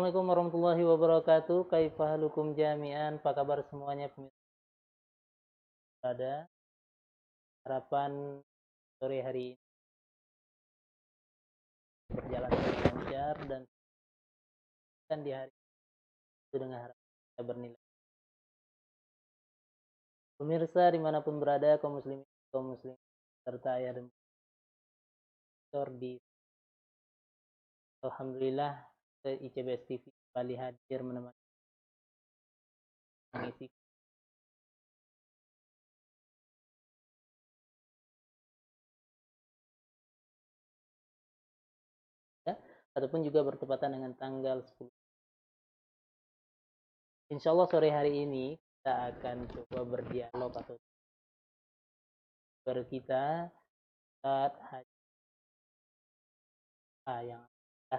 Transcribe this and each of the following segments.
Assalamualaikum warahmatullahi wabarakatuh. Kaifa halukum jami'an? Apa kabar semuanya pemirsa? Ada harapan sore hari ini berjalan dengan lancar dan di hari itu dengan harapan kita bernilai. Pemirsa dimanapun berada, kaum muslimin, serta ayah dan di Alhamdulillah ICBS TV kembali hadir menemani mengisi ataupun juga bertepatan dengan tanggal 10. Insya Allah sore hari ini kita akan coba berdialog atau kita saat yang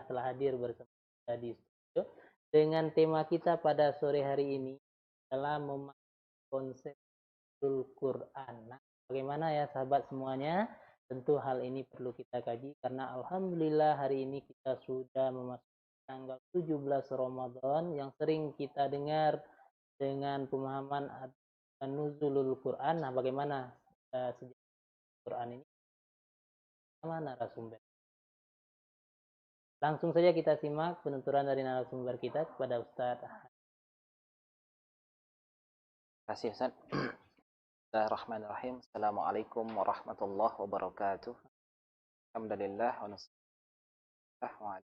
telah hadir bersama kita di studio dengan tema kita pada sore hari ini adalah memahami konsep Al-Quran. Nah, bagaimana ya sahabat semuanya? Tentu hal ini perlu kita kaji karena Alhamdulillah hari ini kita sudah memasuki tanggal 17 Ramadan yang sering kita dengar dengan pemahaman nuzulul Quran. Nah, bagaimana sejarah Quran ini? Mana narasumber? Langsung saja kita simak penuturan dari narasumber kita kepada Ustaz. Terima kasih Ustaz. Bismillahirrahmanirrahim. Assalamualaikum warahmatullahi wabarakatuh. Alhamdulillah wa nassallallahu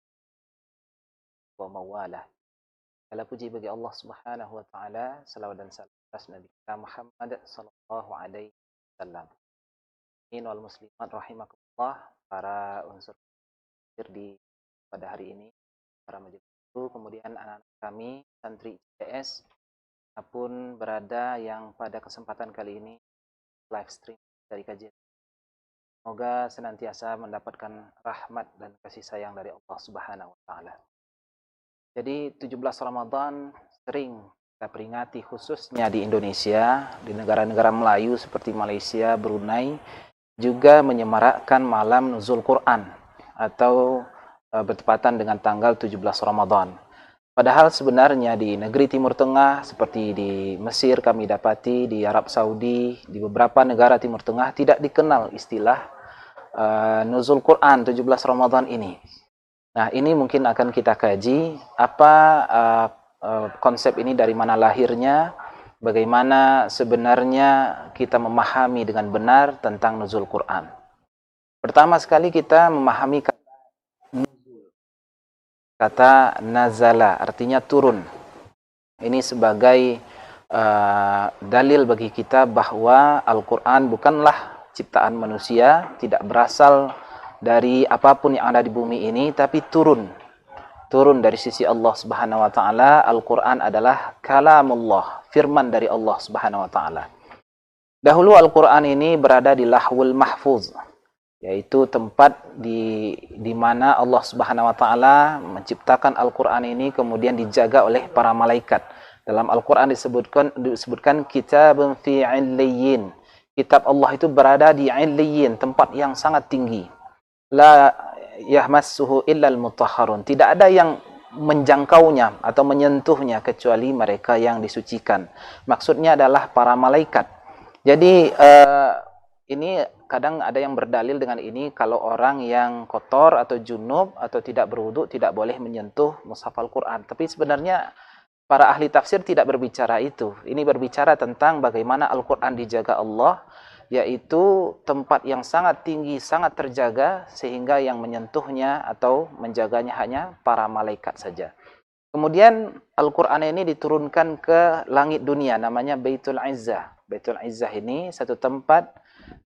wa mawalah. Segala puji bagi Allah Subhanahu wa taala, salawat dan salam atas Nabi kita Muhammad sallallahu alaihi wasallam. Wal muslimat rahimakumullah, para unsur di pada hari ini, para majelis guru, kemudian anak-anak kami santri ICS pun berada yang pada kesempatan kali ini live stream dari kajian. Semoga senantiasa mendapatkan rahmat dan kasih sayang dari Allah Subhanahu wa taala. Jadi 17 Ramadan sering kita peringati khususnya di Indonesia, di negara-negara Melayu seperti Malaysia, Brunei juga menyemarakkan malam nuzul Quran atau bertepatan dengan tanggal 17 Ramadan. Padahal sebenarnya di negeri Timur Tengah seperti di Mesir kami dapati, di Arab Saudi, di beberapa negara Timur Tengah tidak dikenal istilah nuzul Quran 17 Ramadan ini. Nah, ini mungkin akan kita kaji apa konsep ini, dari mana lahirnya, bagaimana sebenarnya kita memahami dengan benar tentang nuzul Quran. Pertama sekali kita memahami kata nazala, artinya turun. Ini sebagai dalil bagi kita bahwa Al-Quran bukanlah ciptaan manusia, tidak berasal dari apapun yang ada di bumi ini, tapi turun dari sisi Allah Subhanahu wa taala. Al-Quran adalah kalamullah, firman dari Allah Subhanahu wa taala. Dahulu Al-Quran ini berada di Lahwul Mahfuz, yaitu tempat di mana Allah Subhanahu wa taala menciptakan Al-Qur'an ini kemudian dijaga oleh para malaikat. Dalam Al-Qur'an disebutkan kitabun fi 'illiyyin. Kitab Allah itu berada di 'illiyyin, tempat yang sangat tinggi. La yahmassuhu illal mutahharun. Tidak ada yang menjangkaunya atau menyentuhnya kecuali mereka yang disucikan. Maksudnya adalah para malaikat. Jadi ini kadang ada yang berdalil dengan ini, kalau orang yang kotor atau junub atau tidak berwudu tidak boleh menyentuh mushaf Al-Quran. Tapi sebenarnya para ahli tafsir tidak berbicara itu. Ini berbicara tentang bagaimana Al-Quran dijaga Allah, yaitu tempat yang sangat tinggi, sangat terjaga, sehingga yang menyentuhnya atau menjaganya hanya para malaikat saja. Kemudian Al-Quran ini diturunkan ke langit dunia, namanya Baitul Izzah. Baitul Izzah ini satu tempat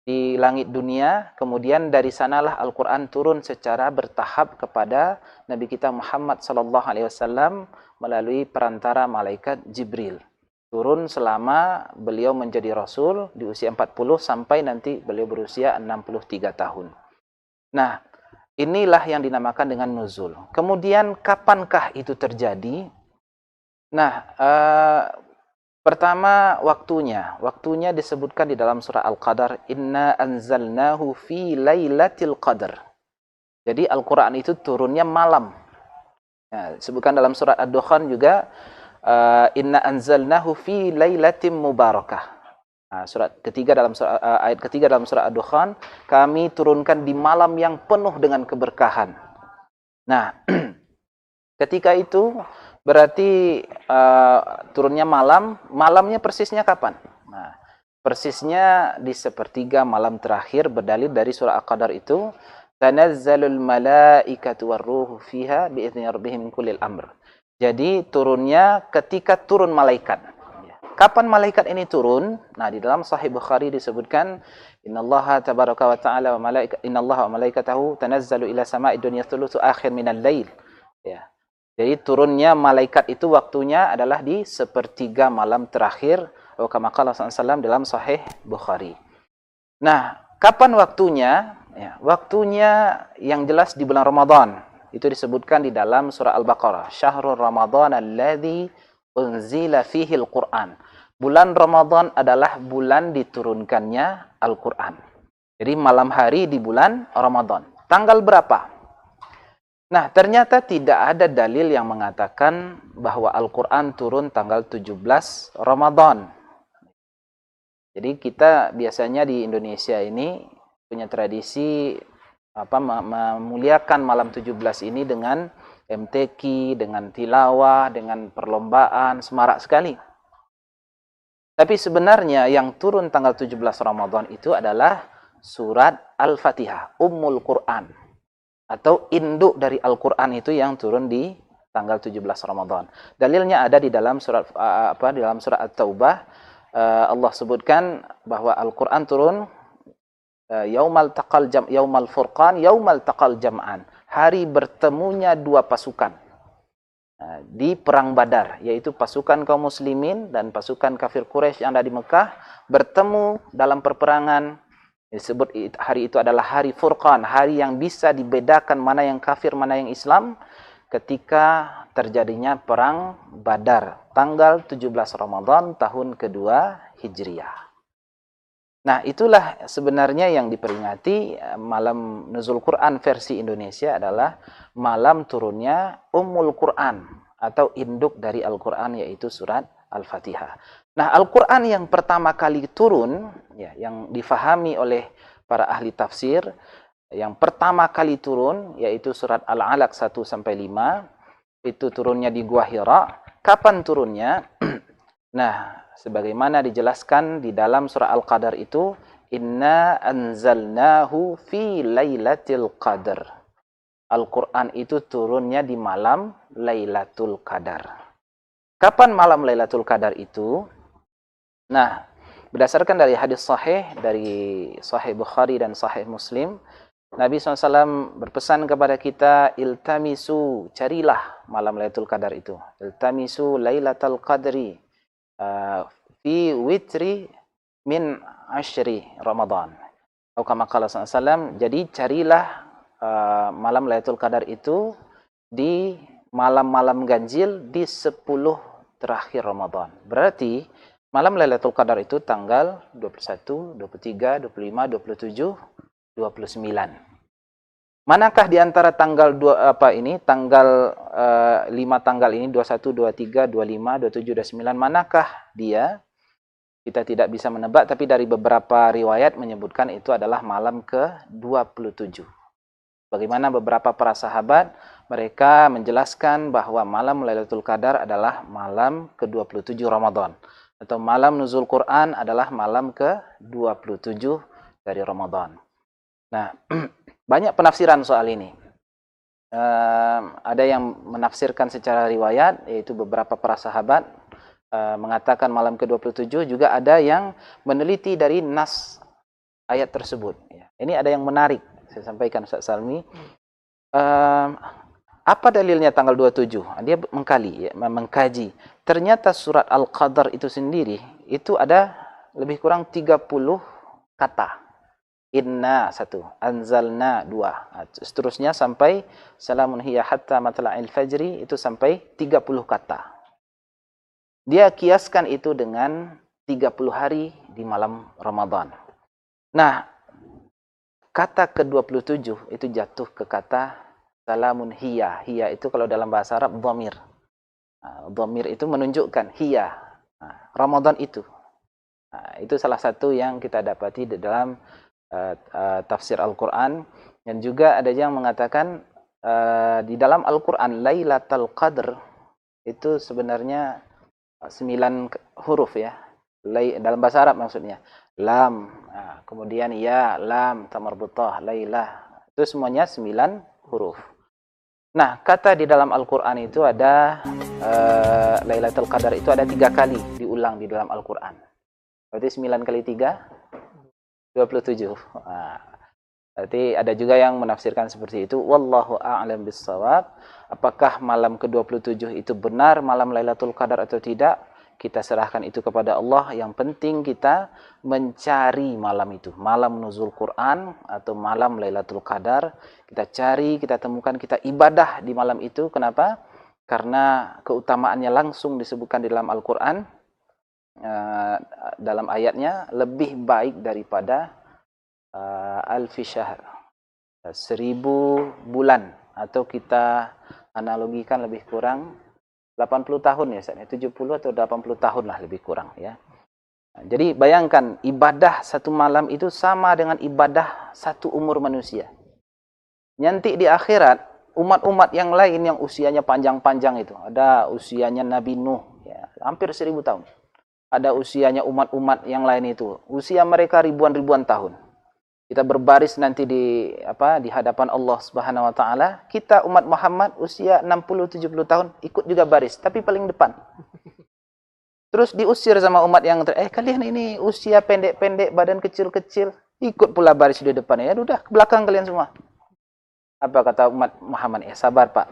di langit dunia, kemudian dari sanalah Al-Quran turun secara bertahap kepada Nabi kita Muhammad SAW melalui perantara malaikat Jibril. Turun selama beliau menjadi Rasul di usia 40 sampai nanti beliau berusia 63 tahun. Nah, inilah yang dinamakan dengan nuzul. Kemudian kapankah itu terjadi? Nah, pertama waktunya disebutkan di dalam surah Al-Qadar, inna anzalnahu fi lailatul qadar. Jadi Al-Quran itu turunnya malam. Ya, disebutkan dalam surat Ad-Dukhan juga, inna anzalnahu fi lailatin mubarakah. Nah, ayat ketiga dalam surat Ad-Dukhan, kami turunkan di malam yang penuh dengan keberkahan. Nah, ketika itu berarti turunnya malamnya persisnya kapan? Nah, persisnya di sepertiga malam terakhir, berdalil dari surah Al-Qadar itu, tanazzalul malaikatu warruhu fiha bi'izni rabbihim min kullil amr. Jadi turunnya ketika turun malaikat. Kapan malaikat ini turun? Nah, di dalam Sahih Bukhari disebutkan, innallaha tabaraka wa ta'ala wa innallaha wa malaikatahu tanazzalu ila sama'i dunya thulutsu akhir minal lail. Ya. Jadi turunnya malaikat itu waktunya adalah di sepertiga malam terakhir, kama qala sallallahu dalam Sahih Bukhari. Nah, kapan waktunya? Ya, waktunya yang jelas di bulan Ramadan. Itu disebutkan di dalam surah Al-Baqarah. Syahrul Ramadan alladzi unzila fihi al-Qur'an. Bulan Ramadan adalah bulan diturunkannya Al-Qur'an. Jadi malam hari di bulan Ramadan. Tanggal berapa? Nah, ternyata tidak ada dalil yang mengatakan bahwa Al-Qur'an turun tanggal 17 Ramadan. Jadi kita biasanya di Indonesia ini punya tradisi memuliakan malam 17 ini dengan MTQ, dengan tilawah, dengan perlombaan, semarak sekali. Tapi sebenarnya yang turun tanggal 17 Ramadan itu adalah surat Al-Fatihah, Ummul Quran, atau induk dari Al-Quran itu yang turun di tanggal 17 Ramadan. Dalilnya ada di dalam surat di dalam surat At-Taubah. Allah sebutkan bahwa Al-Quran turun yaumal furqan, yaumal taqal jam'an. Hari bertemunya dua pasukan di perang Badar, yaitu pasukan kaum muslimin dan pasukan kafir Quraisy yang ada di Mekah bertemu dalam perperangan. Disebut hari itu adalah hari Furqan, hari yang bisa dibedakan mana yang kafir, mana yang Islam, ketika terjadinya perang Badar, tanggal 17 Ramadan tahun kedua Hijriah. Nah, itulah sebenarnya yang diperingati malam Nuzul Quran versi Indonesia adalah malam turunnya Ummul Quran atau induk dari Al-Quran, yaitu surat Al-Fatihah. Nah, Al-Quran yang pertama kali turun, ya, yang difahami oleh para ahli tafsir, yang pertama kali turun yaitu surat Al-Alaq 1-5, itu turunnya di Gua Hira. Kapan turunnya? Nah, sebagaimana dijelaskan di dalam surah Al-Qadar itu, inna anzalnahu fi lailatul qadar. Al-Quran itu turunnya di malam Lailatul Qadar. Kapan malam Lailatul Qadar itu? Nah, berdasarkan dari hadis sahih, dari Sahih Bukhari dan Sahih Muslim, Nabi SAW berpesan kepada kita, iltamisu, carilah malam Lailatul Qadar itu. Iltamisu Lailatul Qadri fi witri min ashri Ramadan. Atau kama qala SAW, jadi carilah malam Lailatul Qadar itu di malam-malam ganjil di 10 terakhir Ramadan. Berarti malam Lailatul Qadar itu tanggal 21, 23, 25, 27, 29. Manakah di antara tanggal tanggal 5 tanggal ini 21, 23, 25, 27, 29, manakah dia? Kita tidak bisa menebak, tapi dari beberapa riwayat menyebutkan itu adalah malam ke-27. Bagaimana beberapa para sahabat, mereka menjelaskan bahwa malam Lailatul Qadar adalah malam ke-27 Ramadan. Atau malam Nuzul Quran adalah malam ke-27 dari Ramadan. Nah, banyak penafsiran soal ini. Ada yang menafsirkan secara riwayat, yaitu beberapa para sahabat mengatakan malam ke-27, juga ada yang meneliti dari nas ayat tersebut. Ini ada yang menarik, saya sampaikan Ustaz Salmi. Apa dalilnya tanggal 27? Dia mengkaji. Ternyata surat Al-Qadar itu sendiri, itu ada lebih kurang 30 kata. Inna 1, anzalna 2, seterusnya sampai salamun hiya hatta matla'il fajri, itu sampai 30 kata. Dia kiaskan itu dengan 30 hari di malam Ramadan. Nah, kata ke-27 itu jatuh ke kata salamun hiya. Hiya itu kalau dalam bahasa Arab dhamir. Dhamir itu menunjukkan hiya. Ramadan itu. Itu salah satu yang kita dapati di dalam tafsir Al-Quran. Dan juga ada yang mengatakan di dalam Al-Quran Lailatul Qadr itu sebenarnya 9 huruf ya. Dalam bahasa Arab maksudnya. Lam, kemudian ya, lam, tamarbutah, lailah. Itu semuanya 9 huruf. Nah, kata di dalam Al-Quran itu ada Lailatul Qadar itu ada 3 kali diulang di dalam Al-Quran. Berarti 9 kali 3, 27. Berarti ada juga yang menafsirkan seperti itu. Wallahu a'lam bissawab. Apakah malam ke-27 itu benar malam Lailatul Qadar atau tidak? Kita serahkan itu kepada Allah. Yang penting kita mencari malam itu. Malam nuzul Quran atau malam Lailatul Qadar. Kita cari, kita temukan, kita ibadah di malam itu. Kenapa? Karena keutamaannya langsung disebutkan di dalam Al-Quran. Dalam ayatnya, lebih baik daripada alfi syahr. 1000 bulan. Atau kita analogikan lebih kurang 80 tahun ya, 70 atau 80 tahun lah lebih kurang ya. Jadi bayangkan ibadah satu malam itu sama dengan ibadah satu umur manusia. Nanti di akhirat umat-umat yang lain yang usianya panjang-panjang itu, ada usianya Nabi Nuh ya, hampir 1000 tahun. Ada usianya umat-umat yang lain itu, usia mereka ribuan-ribuan tahun. Kita berbaris nanti di hadapan Allah Subhanahu wa taala. Kita umat Muhammad usia 60-70 tahun ikut juga baris, tapi paling depan. Terus diusir sama umat yang kalian ini usia pendek-pendek, badan kecil-kecil, ikut pula baris di depan. Ya udah, ke belakang kalian semua. Apa kata umat Muhammad? Sabar, Pak.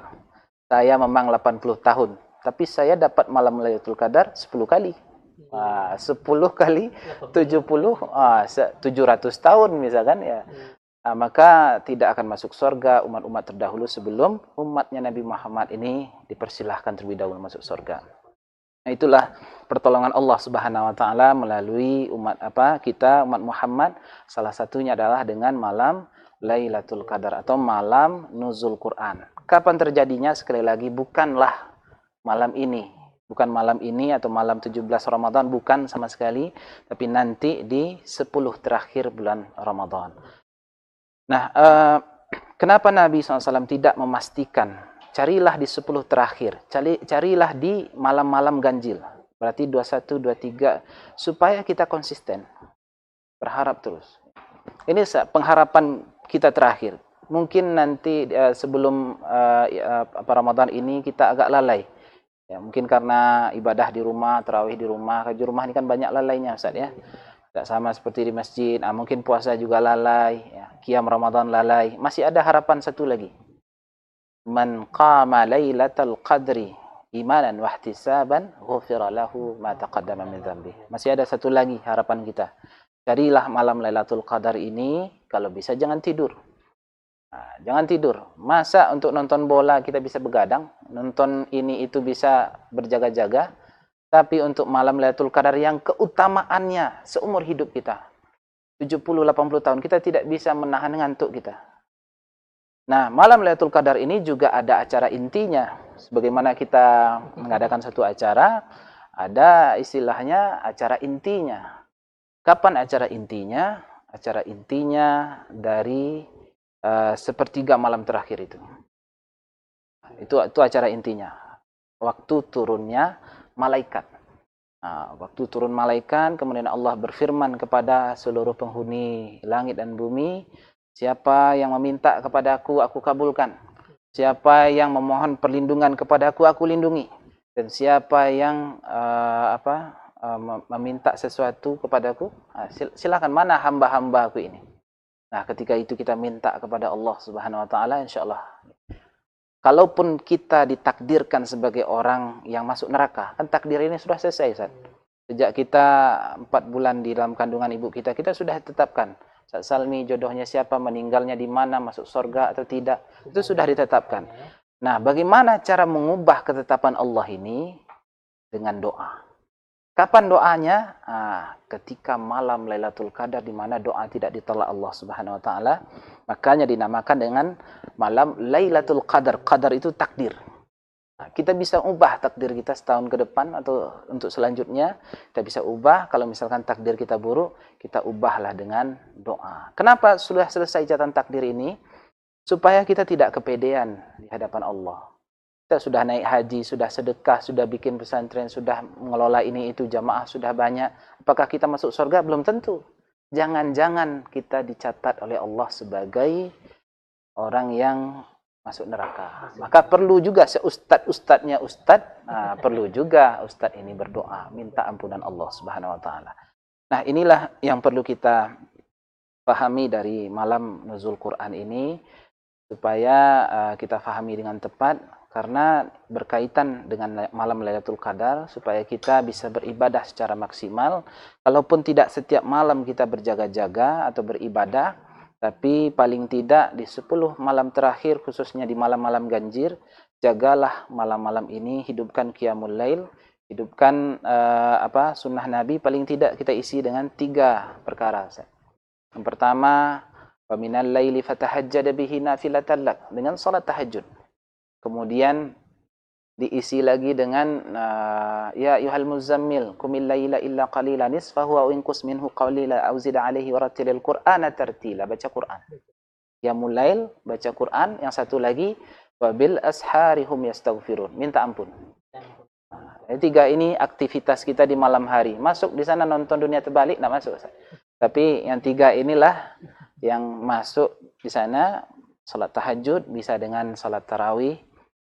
Saya memang 80 tahun, tapi saya dapat malam Lailatul Qadar 10 kali. 10 kali 70 700 tahun misalkan ya. Maka tidak akan masuk surga umat-umat terdahulu sebelum umatnya Nabi Muhammad ini dipersilahkan terlebih dahulu masuk surga. Nah, itulah pertolongan Allah Subhanahu wa taala melalui umat umat Muhammad, salah satunya adalah dengan malam Lailatul Qadar atau malam nuzul Quran. Kapan terjadinya? Sekali lagi bukanlah malam ini. Bukan malam ini atau malam 17 Ramadan, bukan sama sekali, tapi nanti di 10 terakhir bulan Ramadan. Nah, kenapa Nabi SAW tidak memastikan? Carilah di 10 terakhir, carilah di malam-malam ganjil. Berarti 21, 23, supaya kita konsisten. Berharap terus. Ini pengharapan kita terakhir. Mungkin nanti sebelum Ramadan ini kita agak lalai. Ya, mungkin karena ibadah di rumah, tarawih di rumah. Di rumah ini kan banyak lalainya Ustaz ya. Tidak sama seperti di masjid. Mungkin puasa juga lalai, ya. Qiyam Ramadan lalai. Masih ada harapan satu lagi. Man qama lailatal qadri imanan wa ihtisaban ghufira lahu ma taqaddama min dzambi. Masih ada satu lagi harapan kita. Carilah malam Lailatul Qadar ini, kalau bisa jangan tidur. Jangan tidur. Masa untuk nonton bola kita bisa begadang, nonton ini itu bisa berjaga-jaga, tapi untuk malam Lailatul Qadar yang keutamaannya seumur hidup kita, 70-80 tahun, kita tidak bisa menahan ngantuk kita. Nah, malam Lailatul Qadar ini juga ada acara intinya. Sebagaimana kita mengadakan satu acara, ada istilahnya acara intinya. Kapan acara intinya? Acara intinya dari sepertiga malam terakhir itu. Itu acara intinya. Waktu turunnya malaikat. Waktu turun malaikat, kemudian Allah berfirman kepada seluruh penghuni langit dan bumi, siapa yang meminta kepadaku, aku kabulkan. Siapa yang memohon perlindungan kepadaku, aku lindungi. Dan siapa yang meminta sesuatu kepadaku, silakan, mana hamba-hamba aku ini. Nah, ketika itu kita minta kepada Allah Subhanahu wa taala, insyaallah. Kalaupun kita ditakdirkan sebagai orang yang masuk neraka, kan takdir ini sudah selesai, Ustaz. Sejak kita 4 bulan di dalam kandungan ibu kita sudah ditetapkan. Ustaz Salmi jodohnya siapa, meninggalnya di mana, masuk surga atau tidak, itu sudah ditetapkan. Nah, bagaimana cara mengubah ketetapan Allah ini? Dengan doa. Kapan doanya? Ketika malam Lailatul Qadar, di mana doa tidak ditolak Allah Subhanahu wa taala, makanya dinamakan dengan malam Lailatul Qadar. Qadar itu takdir. Nah, kita bisa ubah takdir kita setahun ke depan atau untuk selanjutnya kita bisa ubah. Kalau misalkan takdir kita buruk, kita ubahlah dengan doa. Kenapa sudah selesai catatan takdir ini? Supaya kita tidak kepedean di hadapan Allah. Kita sudah naik haji, sudah sedekah, sudah bikin pesantren, sudah mengelola ini itu, jamaah sudah banyak. Apakah kita masuk surga? Belum tentu. Jangan-jangan kita dicatat oleh Allah sebagai orang yang masuk neraka. Maka perlu juga seustad-ustadnya ustad, perlu juga ustad ini berdoa, minta ampunan Allah Subhanahu wa taala. Nah, inilah yang perlu kita pahami dari malam nuzul Quran ini supaya kita pahami dengan tepat karena berkaitan dengan malam Lailatul Qadar supaya kita bisa beribadah secara maksimal. Kalaupun tidak setiap malam kita berjaga-jaga atau beribadah, tapi paling tidak di 10 malam terakhir, khususnya di malam-malam ganjil, jagalah malam-malam ini, hidupkan qiyamul lail, hidupkan sunnah Nabi, paling tidak kita isi dengan 3 perkara. Yang pertama, wa minal laili fatahajjad bihi nafilatan lak, dengan salat tahajud. Kemudian diisi lagi dengan ya ayyuhal muzammil qumil laila illa qalilan nisfahu aw inqus minhu qalilan aw zid alaihi warattilil qur'ana tartila, baca Quran. Ya mulail, baca Quran. Yang satu lagi wabil asharihum yastaghfirun, minta ampun. Nah, 3 ini aktivitas kita di malam hari. Masuk di sana nonton dunia terbalik enggak masuk. Tapi yang 3 inilah yang masuk di sana. Salat tahajud bisa dengan salat tarawih,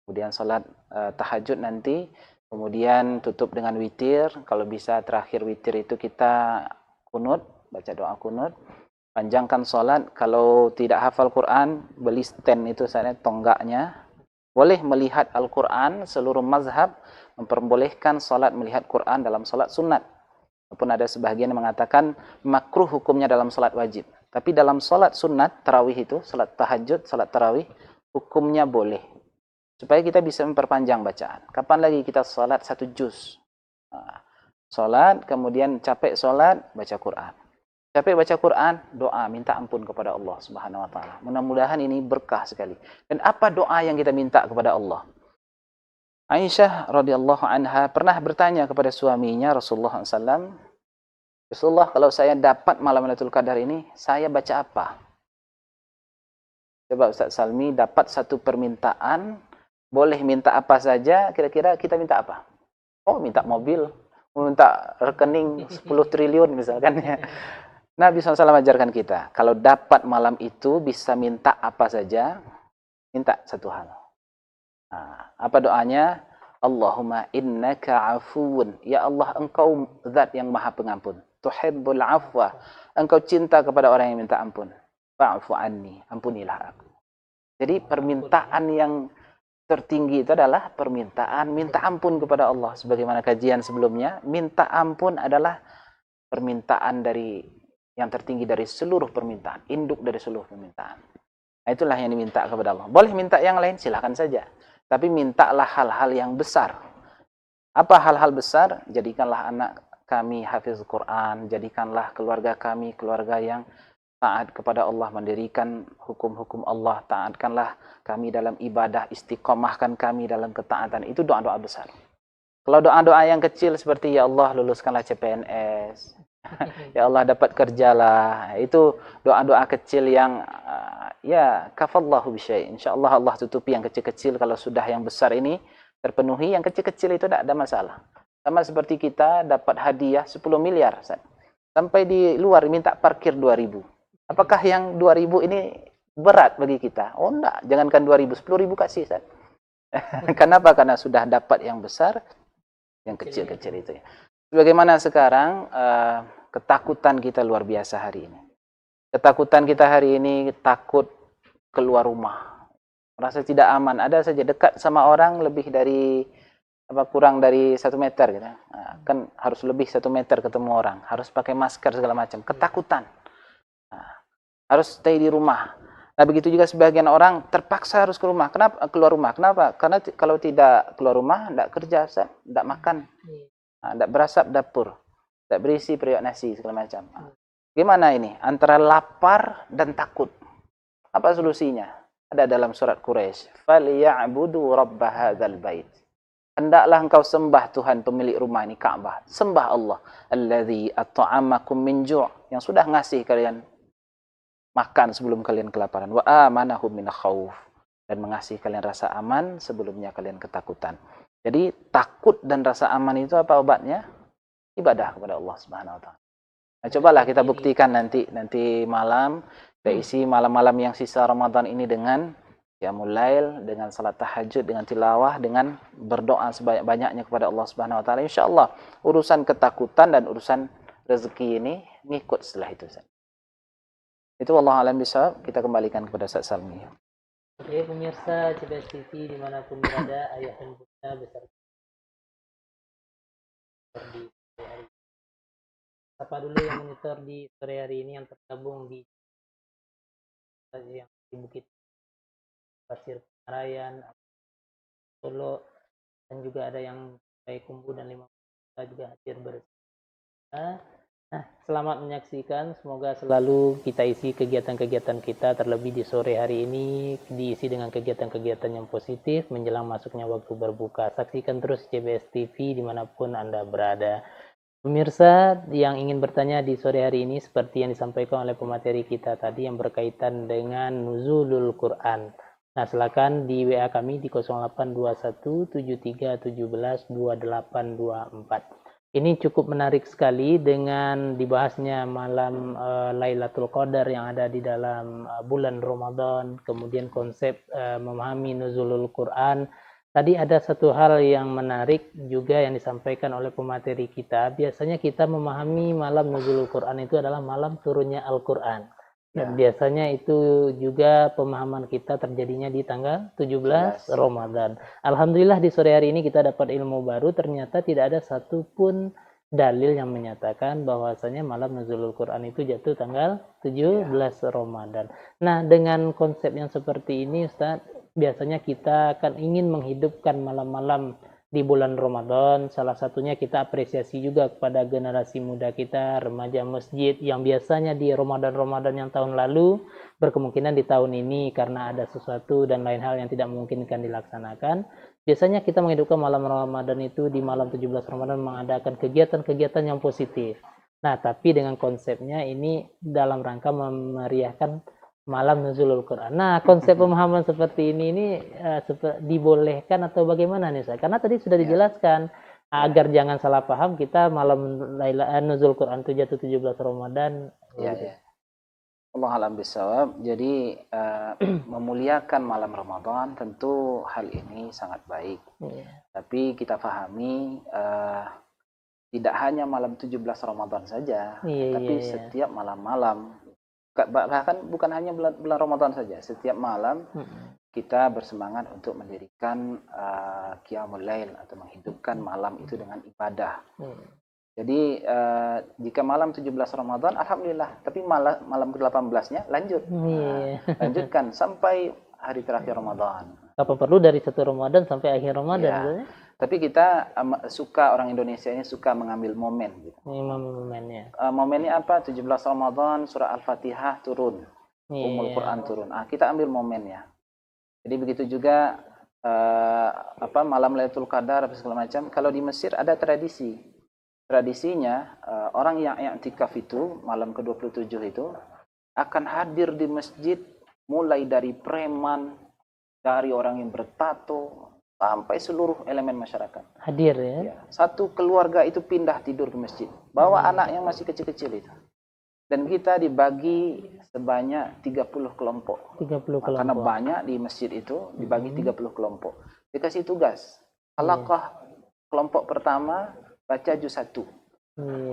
kemudian salat tahajud nanti, kemudian tutup dengan witir. Kalau bisa terakhir witir itu kita kunut, baca doa kunut. Panjangkan salat. Kalau tidak hafal Quran, beli stand itu sana tonggaknya. Boleh melihat Al-Quran, seluruh mazhab memperbolehkan salat melihat Quran dalam salat sunat. Walaupun ada sebagian yang mengatakan makruh hukumnya dalam salat wajib. Tapi dalam salat sunat, tarawih itu, salat tahajud, salat tarawih, hukumnya boleh. Supaya kita bisa memperpanjang bacaan. Kapan lagi kita salat 1 juz? Salat, kemudian capek salat, baca Quran. Capek baca Quran, doa, minta ampun kepada Allah Subhanahu wa taala. Mudah-mudahan ini berkah sekali. Dan apa doa yang kita minta kepada Allah? Aisyah radhiyallahu anha pernah bertanya kepada suaminya Rasulullah SAW, Rasulullah, kalau saya dapat malam Lailatul Qadar ini, saya baca apa? Coba Ustaz Salmi dapat satu permintaan, boleh minta apa saja, kira-kira kita minta apa? Oh, minta mobil, minta rekening 10 triliun misalkan ya. Nabi SAW ajarkan kita, kalau dapat malam itu bisa minta apa saja, minta satu hal. Nah, apa doanya? Allahumma innaka afuun. Ya Allah, engkau zat yang maha pengampun. Tuhibbul afwa. Engkau cinta kepada orang yang minta ampun. Fa'fu anni. Ampunilah aku. Jadi permintaan yang tertinggi itu adalah permintaan minta ampun kepada Allah. Sebagaimana kajian sebelumnya, minta ampun adalah permintaan dari yang tertinggi dari seluruh permintaan. Induk dari seluruh permintaan. Nah, itulah yang diminta kepada Allah. Boleh minta yang lain, silakan saja. Tapi mintalah hal-hal yang besar. Apa hal-hal besar? Jadikanlah anak kami hafiz Quran, jadikanlah keluarga kami keluarga yang taat kepada Allah, mendirikan hukum-hukum Allah, taatkanlah kami dalam ibadah, istiqomahkan kami dalam ketaatan. Itu doa-doa besar. Kalau doa-doa yang kecil seperti ya Allah luluskanlah CPNS, ya Allah dapat kerjalah, itu doa-doa kecil yang ya kafallahu bisyai. Insyaallah Allah tutupi yang kecil-kecil. Kalau sudah yang besar ini terpenuhi, yang kecil-kecil itu tidak ada masalah. Sama seperti kita dapat hadiah 10 miliar. Sampai di luar minta parkir 2.000. Apakah yang 2.000 ini berat bagi kita? Oh enggak, jangankan 2.000, 10.000 kasih. Kenapa? Karena sudah dapat yang besar, yang kecil-kecil itu. Bagaimana sekarang ketakutan kita luar biasa hari ini. Ketakutan kita hari ini takut keluar rumah. Merasa tidak aman. Ada saja dekat sama orang lebih dari kurang dari 1 meter gitu. Nah, kan harus lebih 1 meter ketemu orang. Harus pakai masker segala macam. Ketakutan. Nah, harus stay di rumah. Nah, begitu juga sebagian orang terpaksa harus keluar rumah. Kenapa? Karena kalau tidak keluar rumah, tidak kerja, tidak makan. Tidak berasap dapur. Tidak berisi periuk nasi segala macam. Gimana ini? Antara lapar dan takut. Apa solusinya? Ada dalam surat Quraisy, "Falyabudu rabb hadzal bait." Hendaklah engkau sembah Tuhan pemilik rumah ini, Ka'bah. Sembah Allah, allazi at'amakum min ju', yang sudah ngasih kalian makan sebelum kalian kelaparan, wa amanahum min khauf, dan mengasih kalian rasa aman sebelumnya kalian ketakutan. Jadi takut dan rasa aman itu apa obatnya? Ibadah kepada Allah Subhanahu wa taala. Nah, cobalah kita buktikan nanti malam, kita isi malam-malam yang sisa Ramadan ini dengan qiyamul lail, dengan salat tahajud, dengan tilawah, dengan berdoa sebanyak-banyaknya kepada Allah Subhanahu wa taala. Insyaallah urusan ketakutan dan urusan rezeki ini ngikut setelah itu. Itu wallahu alam bisawab. Kita kembalikan kepada Ustaz Salmi. Oke, pemirsa CBS TV dimanapun berada, ayah dan bunda beserta di sore hari. Siapa dulu yang monitor di sore hari ini yang tergabung di yang di Bukit Pasir Penarayan, Solo, dan juga ada yang kayak Kumbu dan 5 juga hadir bersama. Nah, selamat menyaksikan. Semoga selalu kita isi kegiatan-kegiatan kita, terlebih di sore hari ini diisi dengan kegiatan-kegiatan yang positif menjelang masuknya waktu berbuka. Saksikan terus CBS TV dimanapun Anda berada. Pemirsa yang ingin bertanya di sore hari ini seperti yang disampaikan oleh pemateri kita tadi yang berkaitan dengan nuzulul Quran. Nah, silakan di WA kami di 082173172824. Ini cukup menarik sekali dengan dibahasnya malam Lailatul Qadar yang ada di dalam bulan Ramadan, kemudian konsep memahami nuzulul Quran. Tadi ada satu hal yang menarik juga yang disampaikan oleh pemateri kita. Biasanya kita memahami malam nuzulul Quran itu adalah malam turunnya Al-Quran. Dan biasanya itu juga pemahaman kita terjadinya di tanggal 17 Ramadan. Alhamdulillah di sore hari ini kita dapat ilmu baru, ternyata tidak ada satupun dalil yang menyatakan bahwasanya malam nuzulul Quran itu jatuh tanggal 17 Ramadan. Nah, dengan konsep yang seperti ini Ustaz, biasanya kita akan ingin menghidupkan malam-malam di bulan Ramadan. Salah satunya kita apresiasi juga kepada generasi muda kita, remaja masjid yang biasanya di Ramadan-Ramadan yang tahun lalu berkemungkinan di tahun ini karena ada sesuatu dan lain hal yang tidak memungkinkan dilaksanakan. Biasanya kita menghidupkan malam Ramadan itu di malam 17 Ramadan mengadakan kegiatan-kegiatan yang positif. Nah, tapi dengan konsepnya ini dalam rangka memeriahkan malam nuzulul Quran. Nah, konsep pemahaman seperti ini dibolehkan atau bagaimana nih, Ustaz? Karena tadi sudah dijelaskan agar jangan salah paham, kita malam nuzul Quran itu jatuh 17 Ramadan. Allah alam bisawab. Jadi memuliakan malam Ramadan tentu hal ini sangat baik. Tapi kita pahami tidak hanya malam 17 Ramadan saja, tapi setiap malam-malam. Bahkan bukan hanya bulan Ramadan saja, setiap malam kita bersemangat untuk mendirikan qiyamul lail atau menghidupkan malam itu dengan ibadah. Jadi jika malam 17 Ramadan alhamdulillah, tapi malam ke-18-nya lanjut. Lanjutkan sampai hari terakhir Ramadan. Apa perlu dari 1 Ramadan sampai akhir Ramadan? Tapi kita orang Indonesia ini suka mengambil momen gitu. Momennya. Momennya apa? 17 Ramadan surah Al-Fatihah turun. Ummul Quran turun. Kita ambil momennya. Jadi begitu juga malam Lailatul Qadar apa segala macam. Kalau di Mesir ada tradisi. Tradisinya orang yang i'tikaf itu malam ke-27 itu akan hadir di masjid mulai dari preman, dari orang yang bertato sampai seluruh elemen masyarakat hadir ya. Satu keluarga itu pindah tidur ke masjid, bawa anak yang masih kecil-kecil itu, dan kita dibagi sebanyak 30 kelompok. Karena banyak di masjid itu dibagi 30 kelompok. Dikasih tugas, halaqah kelompok pertama baca juz 1,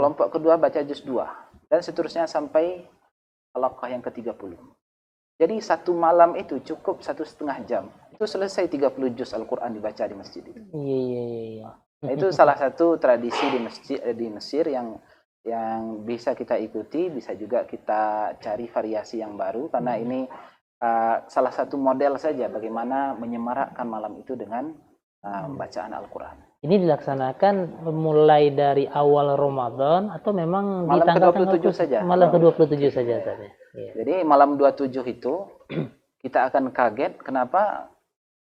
kelompok kedua baca juz 2, dan seterusnya sampai halaqah yang ke-30. Jadi satu malam itu cukup 1,5 jam. Itu selesai 30 juz Al-Quran dibaca di masjid itu. Iya. Nah, itu salah satu tradisi di Mesir yang bisa kita ikuti, bisa juga kita cari variasi yang baru karena ini salah satu model saja bagaimana menyemarakkan malam itu dengan bacaan Al-Quran. Ini dilaksanakan mulai dari awal Ramadan atau memang malam ke-27 saja? Malam ke-27 saja. Jadi malam 27 itu kita akan kaget kenapa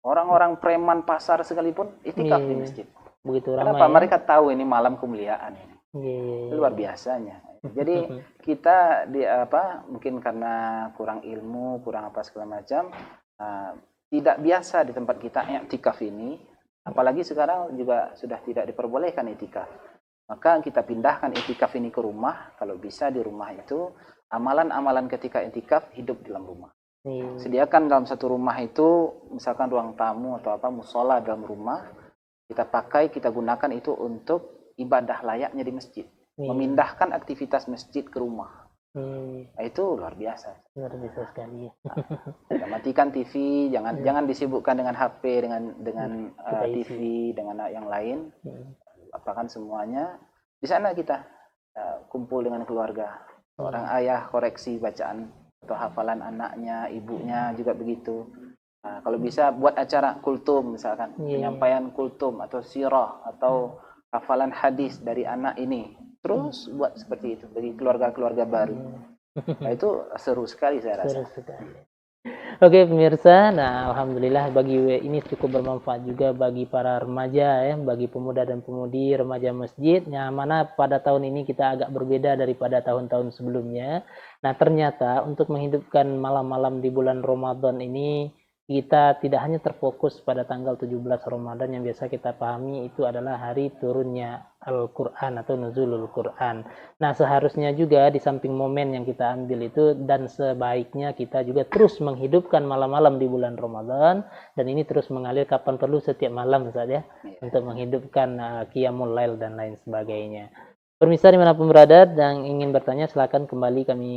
orang-orang preman pasar sekalipun itikaf di masjid. Begitu Kenapa? ramai. Mereka tahu ini malam kemuliaan ini. Luar biasanya. Jadi kita mungkin karena kurang ilmu, kurang apa segala macam, tidak biasa di tempat kita i'tikaf ini. Apalagi sekarang juga sudah tidak diperbolehkan i'tikaf. Maka kita pindahkan i'tikaf ini ke rumah. Kalau bisa di rumah itu amalan-amalan ketika i'tikaf hidup di dalam rumah. Sediakan dalam satu rumah itu misalkan ruang tamu atau musola dalam rumah, kita pakai, kita gunakan itu untuk ibadah layaknya di masjid. Memindahkan aktivitas masjid ke rumah. Itu luar biasa. Luar biasa sekali. Matikan TV, jangan disibukkan dengan HP, dengan TV, dengan yang lain. Apakan semuanya di sana kita kumpul dengan keluarga. Seorang ayah koreksi bacaan atau hafalan anaknya, ibunya juga begitu. Nah, kalau bisa buat acara kultum misalkan, penyampaian kultum atau sirah atau hafalan hadis dari anak ini. Terus buat seperti itu bagi keluarga-keluarga baru. Nah, itu seru sekali saya rasa. Seru sekali. Oke pemirsa, nah alhamdulillah ini cukup bermanfaat juga bagi para remaja ya, bagi pemuda dan pemudi remaja masjid, yang mana pada tahun ini kita agak berbeda daripada tahun-tahun sebelumnya. Nah ternyata untuk menghidupkan malam-malam di bulan Ramadan ini, kita tidak hanya terfokus pada tanggal 17 Ramadan yang biasa kita pahami itu adalah hari turunnya Al-Quran atau nuzulul Quran. Nah seharusnya juga di samping momen yang kita ambil itu, dan sebaiknya kita juga terus menghidupkan malam-malam di bulan Ramadan, dan ini terus mengalir kapan perlu setiap malam saja untuk menghidupkan Qiyamul Lail dan lain sebagainya. Pemirsa dimanapun berada dan ingin bertanya, silakan kembali, kami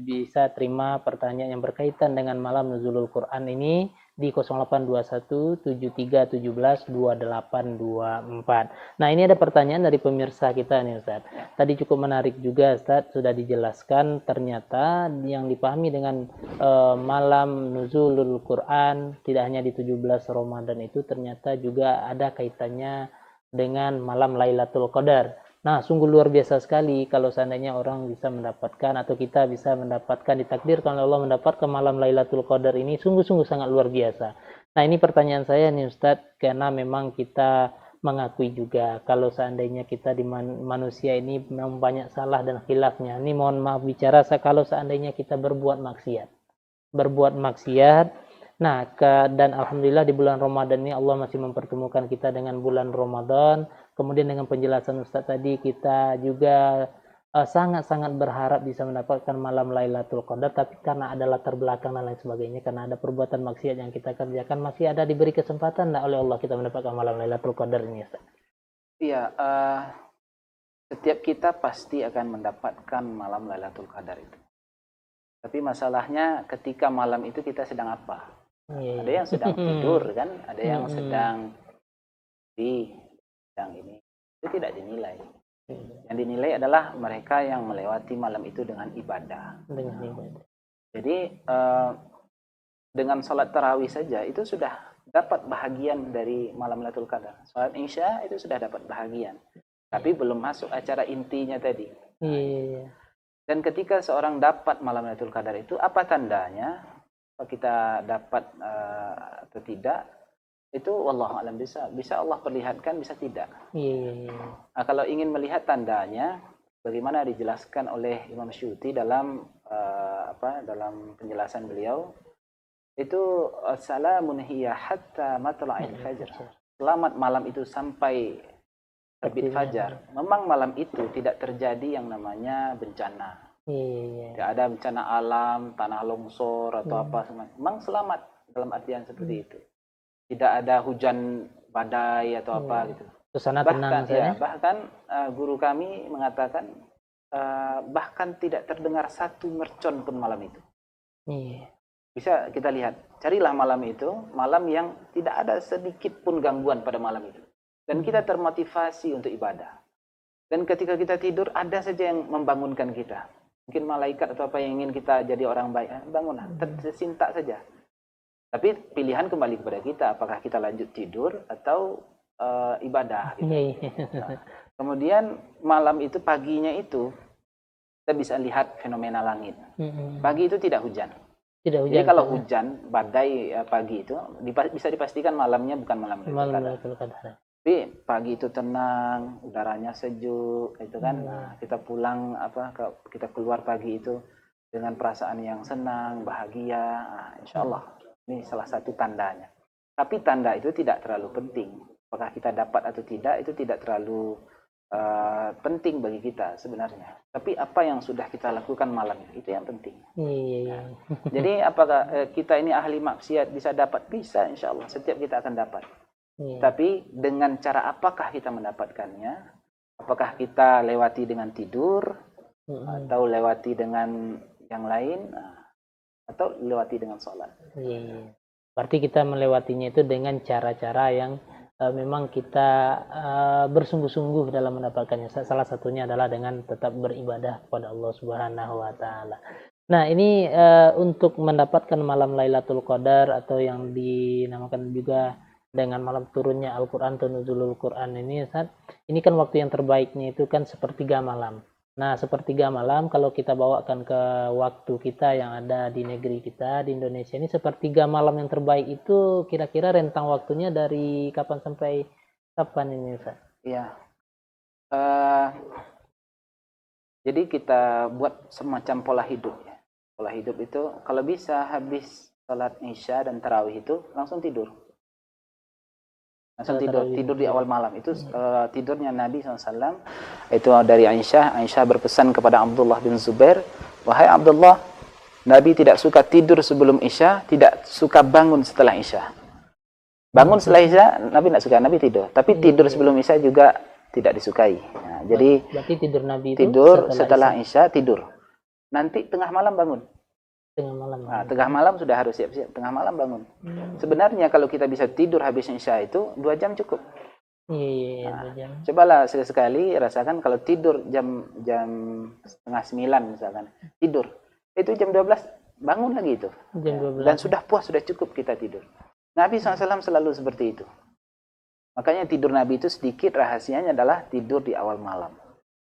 bisa terima pertanyaan yang berkaitan dengan malam nuzulul Quran ini di 0821 73 17 2824. Nah ini ada pertanyaan dari pemirsa kita nih Ustaz. Tadi cukup menarik juga Ustaz, sudah dijelaskan ternyata yang dipahami dengan malam nuzulul Quran tidak hanya di 17 Ramadan itu, ternyata juga ada kaitannya dengan malam Lailatul Qadar. Nah, sungguh luar biasa sekali kalau seandainya orang bisa mendapatkan atau kita bisa mendapatkan, ditakdirkan oleh Allah mendapatkan malam Lailatul Qadar ini, sungguh-sungguh sangat luar biasa. Nah, ini pertanyaan saya nih Ustadz, karena memang kita mengakui juga kalau seandainya kita di manusia ini memang banyak salah dan khilafnya. Ini mohon maaf bicara, kalau seandainya kita berbuat maksiat. Nah, dan alhamdulillah di bulan Ramadan ini Allah masih mempertemukan kita dengan bulan Ramadan. Kemudian dengan penjelasan Ustaz tadi, kita juga sangat-sangat berharap bisa mendapatkan malam Lailatul Qadar, tapi karena ada latar belakang dan lain sebagainya, karena ada perbuatan maksiat yang kita kerjakan, masih ada diberi kesempatan oleh Allah kita mendapatkan malam Lailatul Qadar ini, Ustaz. Iya, setiap kita pasti akan mendapatkan malam Lailatul Qadar itu. Tapi masalahnya ketika malam itu kita sedang apa? Ada yang sedang tidur kan, ada yang sedang ini, itu tidak dinilai. Yang dinilai adalah mereka yang melewati malam itu dengan ibadah. Jadi dengan salat tarawih saja itu sudah dapat bahagian dari malam Lailatul Qadar. Salat Isya itu sudah dapat bahagian. Tapi belum masuk acara intinya tadi. Dan ketika seorang dapat malam Lailatul Qadar itu, apa tandanya? Apa kita dapat atau tidak? Itu wallahu a'lam, bisa Allah perlihatkan, bisa tidak. Nah, kalau ingin melihat tandanya, bagaimana dijelaskan oleh Imam Syuuti dalam dalam penjelasan beliau, itu salamun hiya hatta matla'il fajr. Selamat malam itu sampai terbit fajar. Memang malam itu tidak terjadi yang namanya bencana. Tidak ada bencana alam, tanah longsor atau apa semacam. Memang selamat dalam artian seperti itu. Tidak ada hujan badai atau apa gitu. Bahkan guru kami mengatakan bahkan tidak terdengar satu mercon pun malam itu. Bisa kita lihat, carilah malam itu, malam yang tidak ada sedikit pun gangguan pada malam itu. Dan kita termotivasi untuk ibadah. Dan ketika kita tidur, ada saja yang membangunkan kita. Mungkin malaikat atau apa yang ingin kita jadi orang baik, bangunlah, tersinta saja. Tapi pilihan kembali kepada kita, apakah kita lanjut tidur atau ibadah. Gitu. Nah, kemudian malam itu, paginya itu, kita bisa lihat fenomena langit. Pagi itu tidak hujan. Tidak Jadi hujan. kalau hujan, badai pagi itu bisa dipastikan malamnya bukan malam Malam Lailatul Qadar. Lailatul Qadar. Tapi pagi itu tenang, udaranya sejuk, itu kan. Nah, kita pulang kita keluar pagi itu dengan perasaan yang senang, bahagia. Nah, insya Allah ini salah satu tandanya. Tapi tanda itu tidak terlalu penting. Apakah kita dapat atau tidak itu tidak terlalu penting bagi kita sebenarnya. Tapi apa yang sudah kita lakukan malam itu yang penting. Iya. Jadi apakah kita ini ahli maksiat bisa dapat? Bisa, insya Allah. Setiap kita akan dapat. Iya. Tapi dengan cara apakah kita mendapatkannya? Apakah kita lewati dengan tidur? Atau lewati dengan yang lain? Atau lewati dengan sholat? Iya. Berarti kita melewatinya itu dengan cara-cara yang memang kita bersungguh-sungguh dalam mendapatkannya. Salah satunya adalah dengan tetap beribadah kepada Allah Subhanahu wa taala. Nah, ini untuk mendapatkan malam Lailatul Qadar atau yang dinamakan juga dengan malam turunnya Al-Qur'an atau nuzulul Qur'an ini, Ustaz, ini kan waktu yang terbaiknya itu kan sepertiga malam. Nah, sepertiga malam kalau kita bawakan ke waktu kita yang ada di negeri kita, di Indonesia ini, sepertiga malam yang terbaik itu kira-kira rentang waktunya dari kapan sampai kapan ini, Ustaz? Iya. Jadi kita buat semacam pola hidup ya. Pola hidup itu kalau bisa habis salat Isya dan tarawih itu langsung tidur. Langsung tidur di awal malam. Itu tidurnya Nabi SAW. Itu dari Aisyah. Aisyah berpesan kepada Abdullah bin Zubair, wahai Abdullah, Nabi tidak suka tidur sebelum Isya, tidak suka bangun setelah Isya. Bangun setelah Isya, Nabi tidak suka, Nabi tidur. Tapi tidur sebelum Isya juga tidak disukai. Nah, jadi berarti tidur Nabi itu tidur setelah Isya, tidur. Nanti tengah malam bangun. Tengah malam. Nah, tengah malam sudah harus siap-siap. Tengah malam bangun. Sebenarnya kalau kita bisa tidur habis Isya itu 2 jam cukup. Iya, 2 jam. Cobalah sekali-sekali rasakan kalau tidur jam 8:30 misalkan. Tidur. Itu jam 12 bangun lagi itu. Jam 12. Dan sudah puas, sudah cukup kita tidur. Nabi SAW selalu seperti itu. Makanya tidur Nabi itu sedikit rahasianya adalah tidur di awal malam.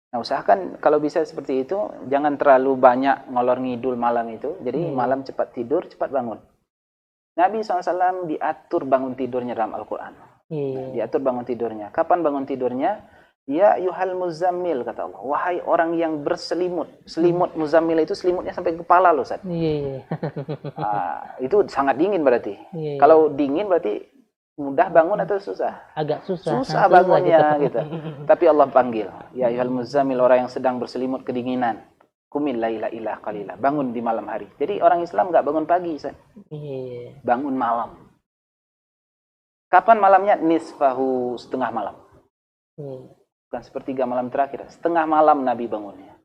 Nah, usahakan kalau bisa seperti itu, jangan terlalu banyak ngolor ngidul malam itu. Jadi malam cepat tidur, cepat bangun. Nabi SAW diatur bangun tidurnya dalam Al-Quran. Diatur bangun tidurnya. Kapan bangun tidurnya? Ya yuhal muzammil, kata Allah. Wahai orang yang berselimut. Selimut muzammil itu selimutnya sampai kepala loh, Ustaz. Itu sangat dingin berarti. Kalau dingin berarti mudah bangun atau susah? Agak susah. Susah bangunnya gitu. Tapi Allah panggil, ya ayyuhal muzammil, orang yang sedang berselimut kedinginan. Qumil laila illa qalila. Bangun di malam hari. Jadi orang Islam enggak bangun pagi, Ustaz. Bangun malam. Kapan malamnya? Nisfahu, setengah malam. Bukan sepertiga malam terakhir. Setengah malam Nabi bangunnya.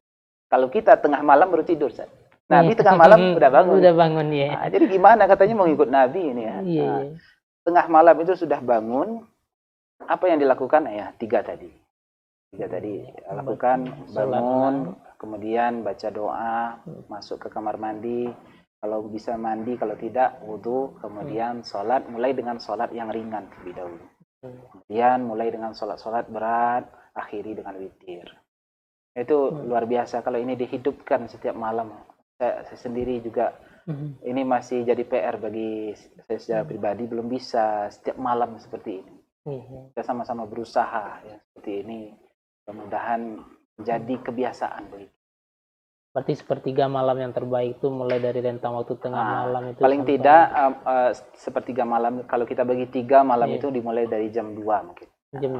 Kalau kita tengah malam baru tidur, Ustaz. Nabi tengah malam udah bangun. Udah bangun, ya. Nah, jadi gimana katanya mau ikut Nabi ini ya? Tengah malam itu sudah bangun, apa yang dilakukan? Ya, 3 tadi. 3 tadi lakukan, bangun, kemudian baca doa, masuk ke kamar mandi, kalau bisa mandi, kalau tidak wudu, kemudian sholat, mulai dengan sholat yang ringan terlebih dahulu. Kemudian mulai dengan sholat-sholat berat, akhiri dengan witir. Itu luar biasa kalau ini dihidupkan setiap malam. Saya sendiri juga ini masih jadi PR bagi saya secara pribadi, belum bisa setiap malam seperti ini. Kita sama-sama berusaha ya seperti ini, mudah-mudahan menjadi kebiasaan begitu. Berarti sepertiga malam yang terbaik itu mulai dari rentang waktu tengah malam itu. Paling tidak sepertiga malam, kalau kita bagi 3 malam itu dimulai dari jam 2 mungkin. Jam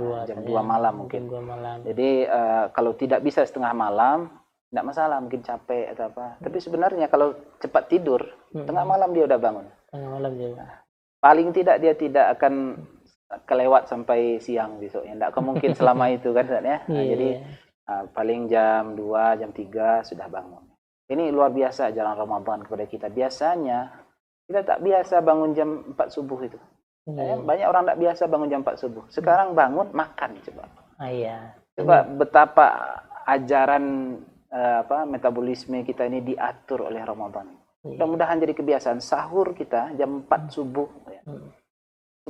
2 malam mungkin. Jam 2 malam. Jadi kalau tidak bisa setengah malam, tidak masalah, mungkin capek atau apa. Tapi sebenarnya kalau cepat tidur, tengah malam dia udah bangun. Tengah malam dia. Paling tidak dia tidak akan kelewat sampai siang besoknya. Tidak mungkin selama itu kan, ya. Jadi paling jam 2, jam 3 sudah bangun. Ini luar biasa jalan Ramadan kepada kita. Biasanya kita tak biasa bangun jam 4 subuh itu. Banyak orang tak biasa bangun jam 4 subuh. Sekarang bangun makan coba. Coba betapa ajaran metabolisme kita ini diatur oleh Ramadan. Mudah-mudahan jadi kebiasaan. Sahur kita jam 4 subuh. Ya.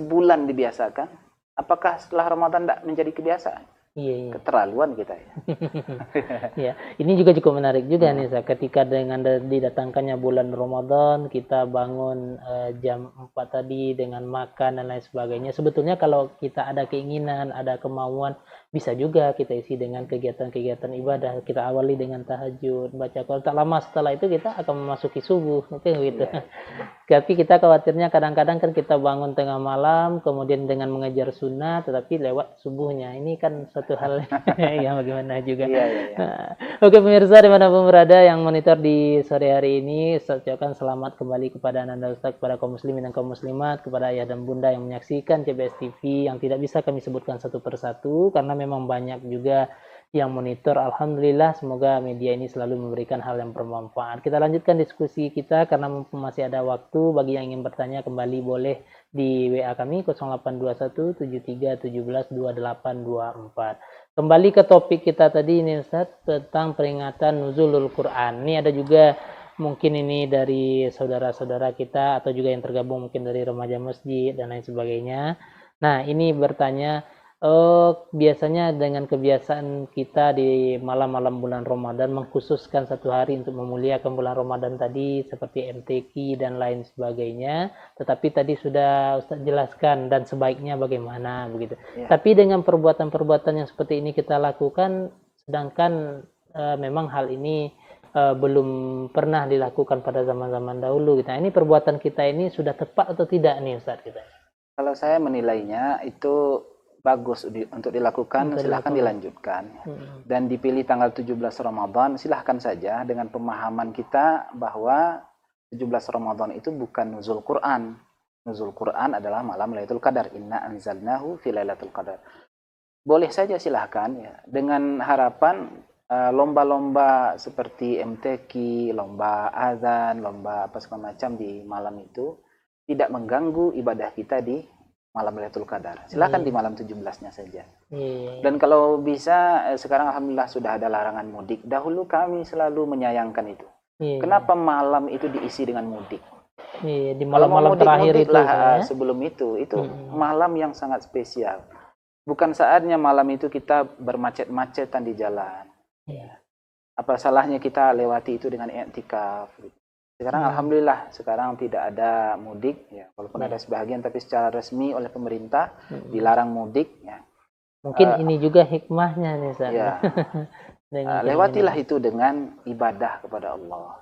Sebulan dibiasakan. Apakah setelah Ramadan tidak menjadi kebiasaan? Iya, iya. Keterlaluan kita ya. Ya, ini juga cukup menarik juga nih, ketika dengan didatangkannya bulan Ramadan, kita bangun jam 4 tadi dengan makan dan lain sebagainya. Sebetulnya kalau kita ada keinginan, ada kemauan, bisa juga kita isi dengan kegiatan-kegiatan ibadah. Kita awali dengan tahajud, baca Quran. Tak lama setelah itu kita akan memasuki subuh, mungkin gitu. Iya. Tapi kita khawatirnya kadang-kadang kan kita bangun tengah malam, kemudian dengan mengejar sunnah, tetapi lewat subuhnya. Ini kan suatu hal yang bagaimana juga. Iya, iya, iya. Nah, oke pemirsa dimanapun berada yang monitor di sore hari ini, saya ucapkan selamat kembali kepada Anda Ustaz, kepada kaum muslimin dan kaum muslimat, kepada ayah dan bunda yang menyaksikan CBS TV yang tidak bisa kami sebutkan satu persatu, karena memang banyak juga yang monitor. Alhamdulillah, semoga media ini selalu memberikan hal yang bermanfaat. Kita lanjutkan diskusi kita karena mumpung masih ada waktu. Bagi yang ingin bertanya kembali boleh di WA kami 0821 73 17 2824. Kembali ke topik kita tadi ini Ustaz, tentang peringatan nuzulul Quran. Ini ada juga mungkin ini dari saudara-saudara kita atau juga yang tergabung mungkin dari remaja masjid dan lain sebagainya. Nah, ini bertanya, biasanya dengan kebiasaan kita di malam-malam bulan Ramadan mengkhususkan satu hari untuk memuliakan bulan Ramadan tadi seperti MTQ dan lain sebagainya. Tetapi tadi sudah Ustaz jelaskan dan sebaiknya bagaimana begitu. Ya. Tapi dengan perbuatan-perbuatan yang seperti ini kita lakukan, sedangkan memang hal ini belum pernah dilakukan pada zaman-zaman dahulu gitu. Nah, ini perbuatan kita ini sudah tepat atau tidak nih Ustaz kita? Kalau saya menilainya itu bagus untuk dilakukan, silahkan dilanjutkan. Dan dipilih tanggal 17 Ramadan, silahkan saja dengan pemahaman kita bahwa 17 Ramadan itu bukan nuzul Quran. Nuzul Quran adalah malam Lailatul Qadar. Inna anzalnahu fi Lailatul Qadar. Boleh saja silahkan ya, dengan harapan lomba-lomba seperti MTQ, lomba azan, lomba apa segala macam di malam itu tidak mengganggu ibadah kita di malam Lailatul Qadar. Silakan di malam 17-nya saja. Dan kalau bisa, sekarang alhamdulillah sudah ada larangan mudik. Dahulu kami selalu menyayangkan itu. Kenapa malam itu diisi dengan mudik? Di malam-malam terakhir itu lah, sebelum itu malam yang sangat spesial. Bukan saatnya malam itu kita bermacet-macetan di jalan. Apa salahnya kita lewati itu dengan i'tikaf? Sekarang alhamdulillah sekarang tidak ada mudik ya, walaupun ada sebagian tapi secara resmi oleh pemerintah dilarang mudik ya. Mungkin ini juga hikmahnya nih Ustaz. Ya. Lewatilah itu dengan ibadah kepada Allah.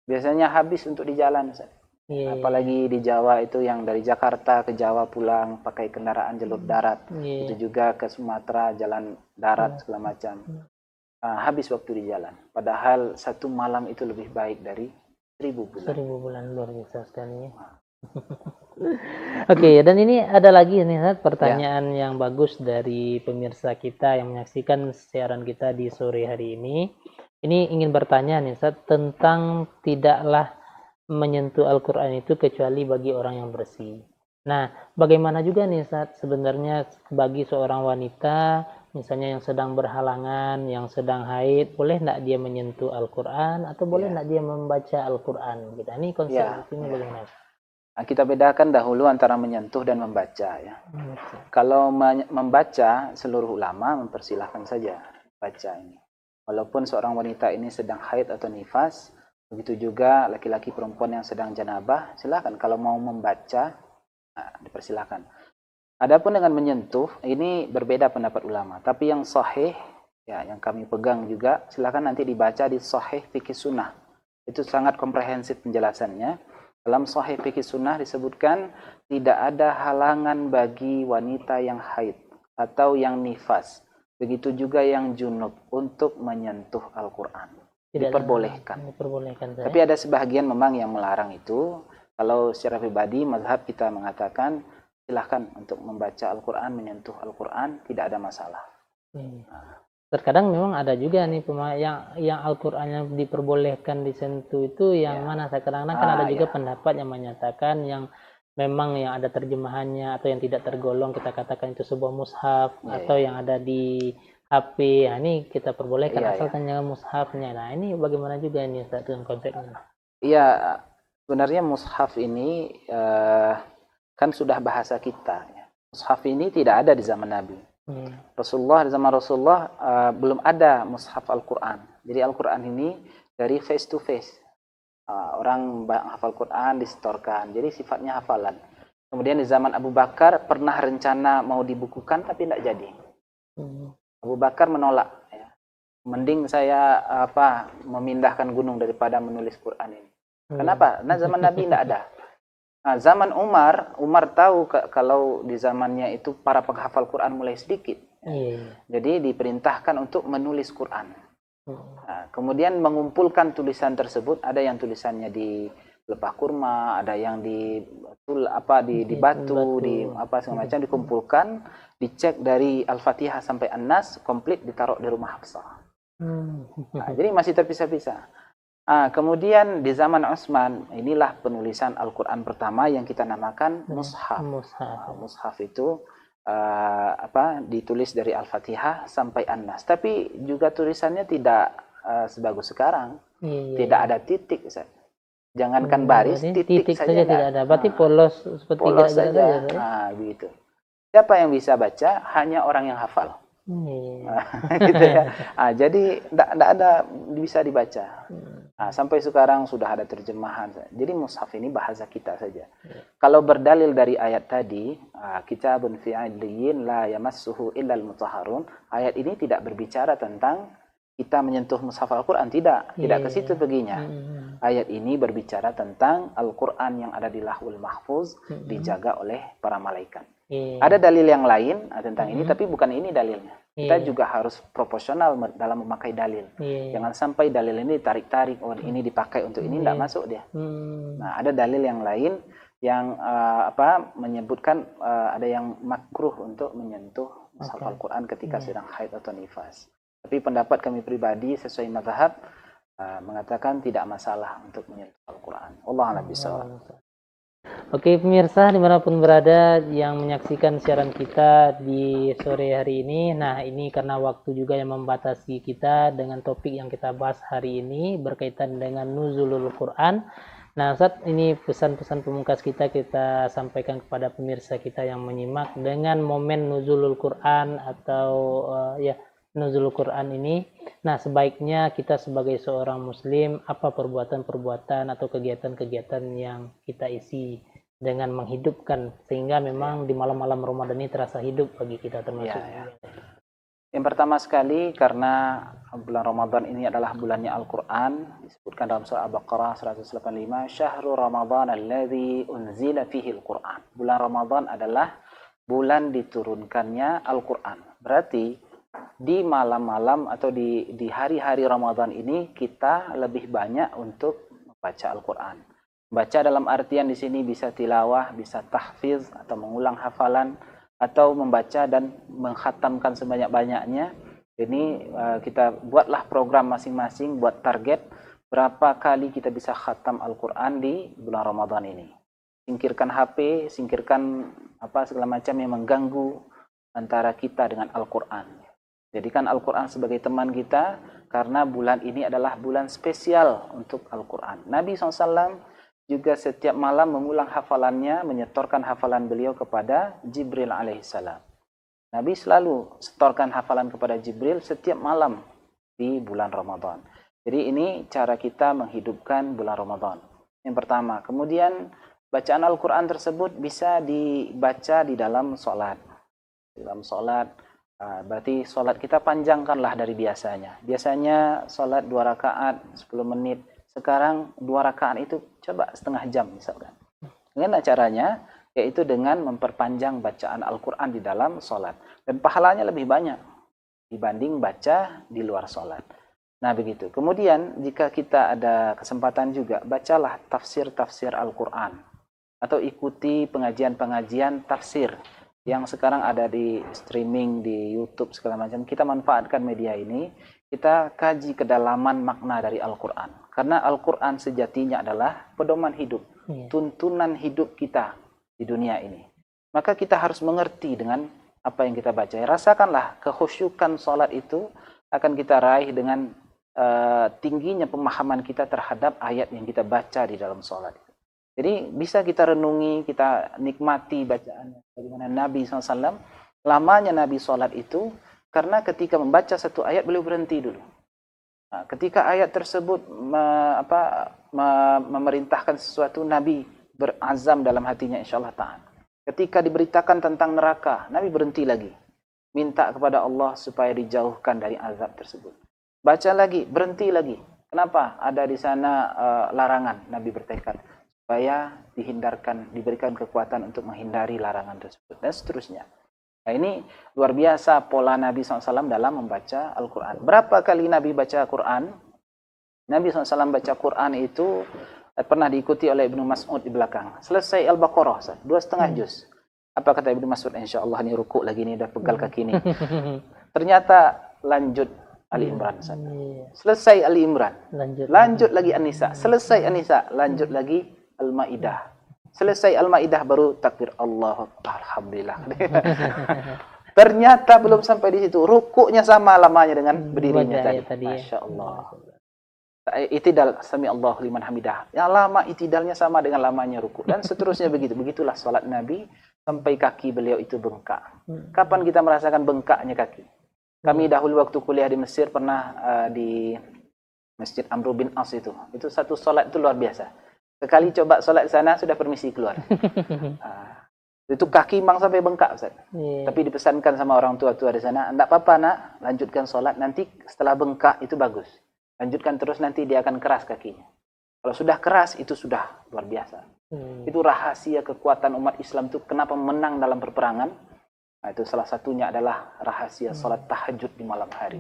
Biasanya habis untuk di jalan Ustaz. Apalagi di Jawa itu yang dari Jakarta ke Jawa pulang pakai kendaraan jalur darat. Itu juga ke Sumatera jalan darat segala macam. Habis waktu di jalan. Padahal satu malam itu lebih baik dari 1000 bulan. 1000 bulan luar biasa sekali. Oke, dan ini ada lagi nih pertanyaan yang bagus dari pemirsa kita yang menyaksikan siaran kita di sore hari ini. Ini ingin bertanya nih tentang tidaklah menyentuh Al-Quran itu kecuali bagi orang yang bersih. Nah, bagaimana juga nih sebenarnya bagi seorang wanita misalnya yang sedang berhalangan, yang sedang haid, boleh enggak dia menyentuh Al-Quran atau boleh enggak dia membaca Al-Quran? Gitu. Ini konsep ini bagaimana? Kita bedakan dahulu antara menyentuh dan membaca ya. Kalau membaca, seluruh ulama mempersilahkan saja baca ini. Walaupun seorang wanita ini sedang haid atau nifas, begitu juga laki-laki perempuan yang sedang janabah, silakan kalau mau membaca, dipersilahkan. Adapun dengan menyentuh, ini berbeda pendapat ulama. Tapi yang sahih, ya yang kami pegang juga, silakan nanti dibaca di Sahih Fikih Sunnah. Itu sangat komprehensif penjelasannya. Dalam Sahih Fikih Sunnah disebutkan tidak ada halangan bagi wanita yang haid atau yang nifas. Begitu juga yang junub untuk menyentuh Al-Quran. Diperbolehkan. Tapi ada sebahagian memang yang melarang itu. Kalau secara pribadi, mazhab kita mengatakan silahkan untuk membaca Al-Quran, menyentuh Al-Quran, tidak ada masalah. Terkadang memang ada juga nih yang Al-Quran yang diperbolehkan disentuh itu yang mana? Kadang-kadang kan ada juga pendapat yang menyatakan yang memang yang ada terjemahannya atau yang tidak tergolong kita katakan itu sebuah mushaf atau yang ada di HP. Nah, ini kita perbolehkan asalkan jangan mushafnya. Nah, ini bagaimana juga ini Ustaz dengan konsepnya? Iya, sebenarnya mushaf ini kan sudah bahasa kita. Mushaf ini tidak ada di zaman Nabi. Rasulullah, di zaman Rasulullah belum ada mushaf Al-Quran. Jadi Al-Quran ini dari face to face. Orang hafal Quran disetorkan. Jadi sifatnya hafalan. Kemudian di zaman Abu Bakar pernah rencana mau dibukukan tapi tidak jadi. Abu Bakar menolak. Ya. Mending saya memindahkan gunung daripada menulis Quran ini. Kenapa? Nah, zaman Nabi tidak ada. Nah, zaman Umar tahu kalau di zamannya itu para penghafal Quran mulai sedikit. Jadi diperintahkan untuk menulis Quran. Nah, kemudian mengumpulkan tulisan tersebut, ada yang tulisannya di pelepah kurma, ada yang di batu, di apa segala macam, dikumpulkan, dicek dari Al-Fatihah sampai An-Nas, komplit, ditaruh di rumah Hafsah. Nah, jadi masih terpisah-pisah. Kemudian di zaman Utsman, inilah penulisan Al-Quran pertama yang kita namakan mushaf. Mushaf itu ditulis dari Al-Fatihah sampai An-Nas. Tapi juga tulisannya tidak sebagus sekarang. Tidak ada titik, Ustaz. Jangankan baris, titik saja tidak ada. Berarti polos seperti polos saja. Begitu. Siapa yang bisa baca? Hanya orang yang hafal. Gitu ya. Jadi tidak ada bisa dibaca. Sampai sekarang sudah ada terjemahan. Jadi mushaf ini bahasa kita saja. Kalau berdalil dari ayat tadi, kitabun fi 'illiyyin la yamassuhu illal mutahharun, ayat ini tidak berbicara tentang kita menyentuh mushaf Al-Quran, tidak ke situ perginya. Ayat ini berbicara tentang Al-Quran yang ada di Lauhul Mahfuz, dijaga oleh para malaikat. Ada dalil yang lain tentang ini, tapi bukan ini dalilnya. Kita juga harus proporsional dalam memakai dalil. Jangan sampai dalil ini ditarik-tarik, ini dipakai untuk ini, tidak masuk dia. Nah, ada dalil yang lain yang menyebutkan ada yang makruh untuk menyentuh mushaf Al-Quran ketika sedang haid atau nifas. Tapi pendapat kami pribadi sesuai mazhab mengatakan tidak masalah untuk menyentuh Al-Quran. Allah a'lam bishawab. Oke pemirsa dimanapun berada yang menyaksikan siaran kita di sore hari ini. Nah ini karena waktu juga yang membatasi kita dengan topik yang kita bahas hari ini berkaitan dengan nuzulul Quran. Nah saat ini pesan-pesan pemungkas kita sampaikan kepada pemirsa kita yang menyimak dengan momen nuzulul Quran atau nuzul Quran ini. Nah, sebaiknya kita sebagai seorang muslim apa perbuatan-perbuatan atau kegiatan-kegiatan yang kita isi dengan menghidupkan sehingga memang di malam-malam Ramadan ini terasa hidup bagi kita termasuk. Yang pertama sekali karena bulan Ramadan ini adalah bulannya Al-Quran, disebutkan dalam surah Al-Baqarah 185, Syahrul Ramadan alladzi unzila fihi Al-Quran. Bulan Ramadan adalah bulan diturunkannya Al-Quran. Berarti di malam-malam atau di hari-hari Ramadan ini kita lebih banyak untuk membaca Al-Quran. Baca dalam artian di sini bisa tilawah, bisa tahfiz atau mengulang hafalan, atau membaca dan mengkhatamkan sebanyak-banyaknya. Ini kita buatlah program masing-masing, buat target berapa kali kita bisa khatam Al-Quran di bulan Ramadan ini. Singkirkan HP, singkirkan segala macam yang mengganggu antara kita dengan Al-Quran. Jadikan Al-Quran sebagai teman kita, karena bulan ini adalah bulan spesial untuk Al-Quran. Nabi SAW juga setiap malam mengulang hafalannya, menyetorkan hafalan beliau kepada Jibril alaihissalam. Nabi selalu setorkan hafalan kepada Jibril setiap malam di bulan Ramadan. Jadi ini cara kita menghidupkan bulan Ramadan. Yang pertama. Kemudian bacaan Al-Quran tersebut bisa dibaca di dalam sholat. Di dalam sholat. Berarti sholat kita panjangkanlah dari biasanya. Biasanya sholat 2 rakaat 10 menit. Sekarang 2 rakaat itu coba setengah jam misalkan. Dengan caranya yaitu dengan memperpanjang bacaan Al-Quran di dalam sholat. Dan pahalanya lebih banyak dibanding baca di luar sholat. Nah begitu. Kemudian jika kita ada kesempatan juga, bacalah tafsir-tafsir Al-Quran. Atau ikuti pengajian-pengajian tafsir yang sekarang ada di streaming, di YouTube, segala macam. Kita manfaatkan media ini, kita kaji kedalaman makna dari Al-Quran. Karena Al-Quran sejatinya adalah pedoman hidup, tuntunan hidup kita di dunia ini. Maka kita harus mengerti dengan apa yang kita baca. Rasakanlah kekhusyukan sholat itu akan kita raih dengan tingginya pemahaman kita terhadap ayat yang kita baca di dalam sholat. Jadi bisa kita renungi, kita nikmati bacaannya. Bagaimana Nabi SAW Lamanya Nabi sholat itu karena ketika membaca satu ayat beliau berhenti dulu. Nah, ketika ayat tersebut memerintahkan sesuatu, Nabi berazam dalam hatinya insyaallah ta'ala. Ketika diberitakan tentang neraka, Nabi berhenti lagi. Minta kepada Allah supaya dijauhkan dari azab tersebut. Baca lagi, berhenti lagi. Kenapa? Ada di sana larangan. Nabi bertekad supaya diberikan kekuatan untuk menghindari larangan tersebut. Dan seterusnya. Nah, ini luar biasa pola Nabi SAW dalam membaca Al-Quran. Berapa kali Nabi baca Quran? Nabi SAW baca Quran itu pernah diikuti oleh Ibnu Mas'ud di belakang. Selesai Al-Baqarah, 2,5 juz. Apa kata Ibnu Mas'ud? Insya Allah ini rukuk lagi nih, udah pegal kaki nih. Ternyata lanjut Ali Imran. Selesai Ali Imran. Lanjut lagi An-Nisa. Selesai An-Nisa. Lanjut lagi Al-Ma'idah. Selesai Al-Ma'idah baru takbir Allah. Alhamdulillah. Ternyata belum sampai di situ. Rukuknya sama lamanya dengan berdirinya tadi. Masya Allah. Itidal sami Allahu liman hamidah. Yang lama itidalnya sama dengan lamanya rukuk. Dan seterusnya begitu. Begitulah salat Nabi sampai kaki beliau itu bengkak. Kapan kita merasakan bengkaknya kaki? Kami dahulu waktu kuliah di Mesir pernah di Masjid Amr bin As itu. Itu satu salat itu luar biasa. Sekali coba sholat di sana sudah permisi keluar. Itu kaki memang sampai bengkak, Ustaz. Tapi dipesankan sama orang tua-tua di sana, enggak apa-apa nak, lanjutkan sholat. Nanti setelah bengkak itu bagus. Lanjutkan terus, nanti dia akan keras kakinya. Kalau sudah keras itu sudah luar biasa. Itu rahasia kekuatan umat Islam itu kenapa menang dalam perperangan. Nah, itu salah satunya adalah rahasia sholat tahajud di malam hari.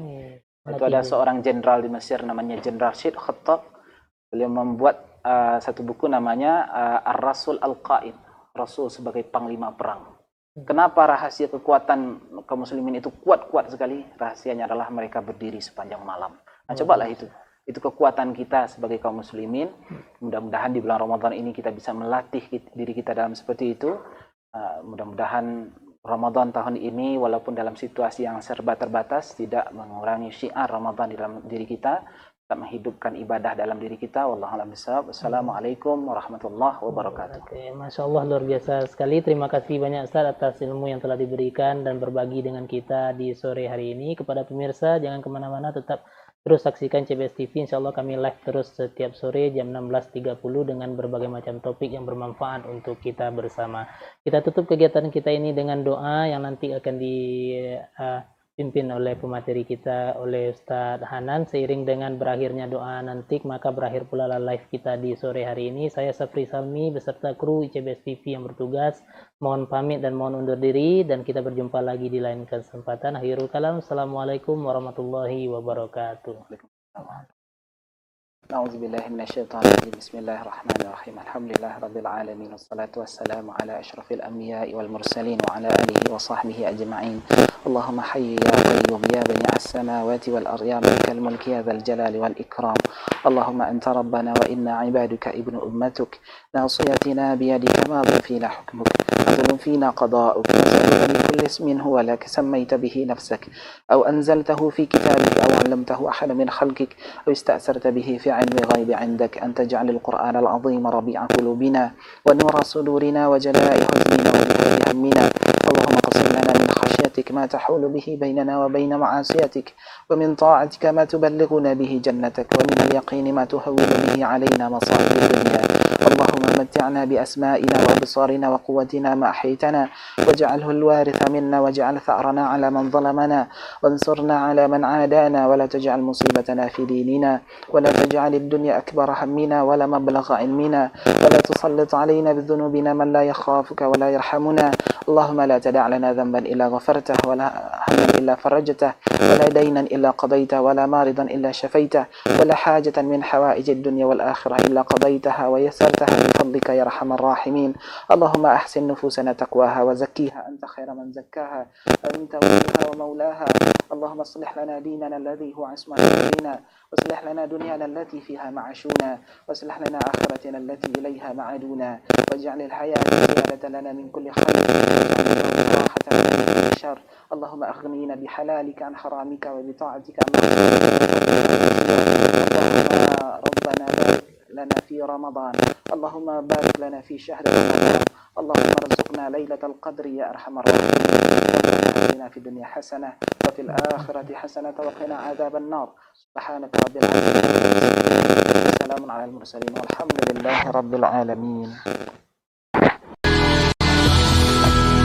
Itu ada seorang jenderal di Mesir namanya Jenderal Syed Khattab. Beliau membuat satu buku namanya Ar-Rasul Al-Qaid, Rasul sebagai panglima perang. Kenapa rahasia kekuatan kaum muslimin itu kuat-kuat sekali? Rahasianya adalah mereka berdiri sepanjang malam. Nah, cobalah itu. Itu kekuatan kita sebagai kaum muslimin. Mudah-mudahan di bulan Ramadan ini kita bisa melatih diri kita dalam seperti itu. Mudah-mudahan Ramadan tahun ini walaupun dalam situasi yang serba terbatas tidak mengurangi syiar Ramadan di dalam diri kita. Kita menghidupkan ibadah dalam diri kita. Wallahu a'lam bishawab. Wassalamualaikum warahmatullahi wabarakatuh. Oke, Masya Allah luar biasa sekali. Terima kasih banyak Ustaz atas ilmu yang telah diberikan dan berbagi dengan kita di sore hari ini. Kepada pemirsa, jangan kemana-mana, tetap terus saksikan CBS TV. Insya Allah kami live terus setiap sore jam 16.30 dengan berbagai macam topik yang bermanfaat untuk kita bersama. Kita tutup kegiatan kita ini dengan doa yang nanti akan dipimpin oleh pemateri kita, oleh Ustadz Hanan. Seiring dengan berakhirnya doa nanti, maka berakhir pula live kita di sore hari ini. Saya Safri Salmi beserta kru ICBS TV yang bertugas mohon pamit dan mohon undur diri, dan kita berjumpa lagi di lain kesempatan. Akhirul kalam, assalamualaikum warahmatullahi wabarakatuh. أعوذ بالله من الشيطان الرجيم بسم الله الرحمن الرحيم الحمد لله رب العالمين والصلاة والسلام على أشرف الأنبياء والمرسلين وعلى آله وصحبه أجمعين اللهم حي يا قيوم يا بني السماوات والأرض يا ملك الملك يا ذا الجلال والإكرام اللهم أنت ربنا وإنا عبادك ابن أمتك ناصيتنا بيدك ماض فينا حكمك عدل فينا قضاؤك نسألك بكل اسم هو لك سميت به نفسك أو أنزلته في كتابك أو علمته أحد من خلقك أو استأثرت به في علم الغيب عندك أن تجعل القرآن العظيم ربيع قلوبنا ونور صدورنا وجلاء حزننا وذهاب همنا اللهم اقسم لنا من خشيتك ما تحول به بيننا وبين معاصيتك ومن طاعتك ما تبلغنا به جنتك ومن اليقين ما تهون به علينا مصائب الدنيا اللهم متعنا بأسمائنا وأبصارنا وقوتنا ما أحيتنا واجعله الوارث منا واجعل ثأرنا على من ظلمنا وانصرنا على من عادانا ولا تجعل مصيبتنا في ديننا ولا تجعل الدنيا أكبر همنا ولا مبلغ علمنا ولا تسلط علينا بذنوبنا من لا يخافك ولا يرحمنا اللهم لا تدع لنا ذنبا إلا غفرته ولا هما إلا فرجته ولا دينا إلا قضيته ولا مريضا إلا شفيته ولا حاجة من حوائج الدنيا والآخرة إلا قضيتها ويسرتها بفضلك يا أرحم الراحمين اللهم أحسن نفوسنا تقواها وزكيها أنت خير من زكاها أنت وليها ومولاها اللهم اصلح لنا ديننا الذي هو عصمة أمرنا واصلح لنا دنيانا التي فيها معاشنا واصلح لنا آخرتنا التي إليها معادنا واجعل الحياة زيادة لنا من كل خير واجعل راحة لنا من كل شر اللهم أغنينا بحلالك عن حرامك وبطاعتك عن اللهم ربنا بارك لنا في رمضان اللهم بارك لنا في شهر رمضان Allahumma arzuqna lailatal qadri ya arhamar rahimin. Rabbana atina fid dunya hasanah wa fil akhirati hasanah wa qina adzaban nar. Subhanaka rabbil izzati amma yasifun. Wassalamun alal mursalin walhamdulillahi rabbil alamin.